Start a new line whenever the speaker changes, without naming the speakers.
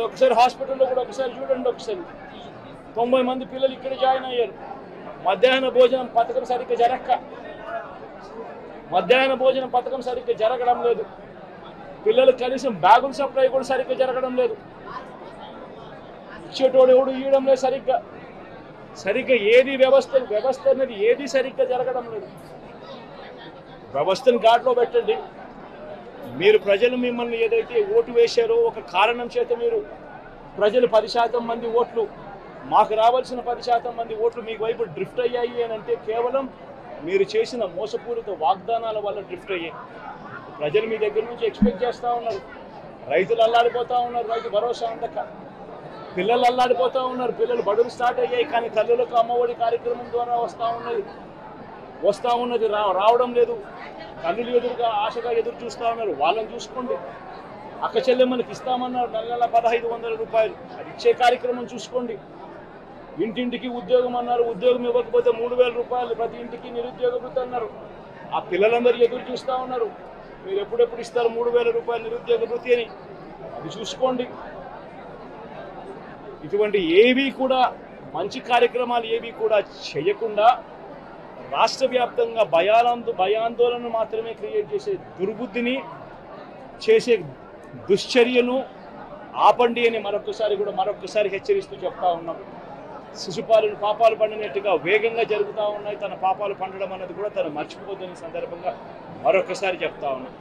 ఒకసారి హాస్పిటల్లో కూడా ఒకసారి చూడండి. ఒకసారి 90 మంది పిల్లలు ఇక్కడ జాయిన్ అయ్యారు. మధ్యాహ్న భోజనం పథకం సరిగ్గా జరగడం లేదు. పిల్లలకు కనీసం బ్యాగుల సప్లై కూడా సరిగ్గా జరగడం లేదు. ఇచ్చేటోడు ఎవడు ఇవ్వడం లేదు సరిగ్గా ఏది వ్యవస్థ అనేది ఏది సరిగ్గా జరగడం లేదు. వ్యవస్థను ఘాట్లో పెట్టండి. మీరు ప్రజలు మిమ్మల్ని ఏదైతే ఓటు వేశారో ఒక కారణం చేత మీరు ప్రజలు 10% మంది ఓట్లు, మాకు రావాల్సిన 10% మంది ఓట్లు మీకు వైపు డ్రిఫ్ట్ అయ్యాయి అని అంటే కేవలం మీరు చేసిన మోసపూరిత వాగ్దానాల వల్ల డ్రిఫ్ట్ అయ్యాయి. ప్రజలు మీ దగ్గర నుంచి ఎక్స్పెక్ట్ చేస్తూ ఉన్నారు. రైతులు అల్లాడిపోతూ ఉన్నారు, రైతు భరోసా అందక. పిల్లలు అల్లాడిపోతూ ఉన్నారు, పిల్లలు బడులు స్టార్ట్ అయ్యాయి కానీ తల్లులకు అమ్మఒడి కార్యక్రమం ద్వారా వస్తూ ఉన్నది రావడం లేదు. తల్లులు ఎదురుగా ఆశగా ఎదురు చూస్తూ ఉన్నారు. వాళ్ళని చూసుకోండి. అక్క చెల్లెమ్మలకి ఇస్తామన్నారు నెల 1500 రూపాయలు, అది ఇచ్చే కార్యక్రమం చూసుకోండి. ఇంటింటికి ఉద్యోగం అన్నారు, ఉద్యోగం ఇవ్వకపోతే 3000 రూపాయలు ప్రతి ఇంటికి నిరుద్యోగ వృత్తి అన్నారు. ఆ పిల్లలందరూ ఎదురు చూస్తూ ఉన్నారు, మీరు ఎప్పుడెప్పుడు ఇస్తారు 3000 రూపాయలు నిరుద్యోగ వృత్తి అని. అది చూసుకోండి. ఇటువంటి ఏవి కూడా మంచి కార్యక్రమాలు ఏవి కూడా చేయకుండా రాష్ట్ర వ్యాప్తంగా భయాందోళన మాత్రమే క్రియేట్ చేసే దుర్బుద్ధిని చేసే దుశ్చర్యను ఆపండి అని మరొకసారి హెచ్చరిస్తూ చెప్తా ఉన్నాం. శిశుపాలను పాపాలు పండినట్టుగా వేగంగా జరుగుతూ ఉన్నాయి. తన పాపాలు పండడం అన్నది కూడా తను మర్చిపోదని సందర్భంగా మరొకసారి చెప్తా ఉన్నాం.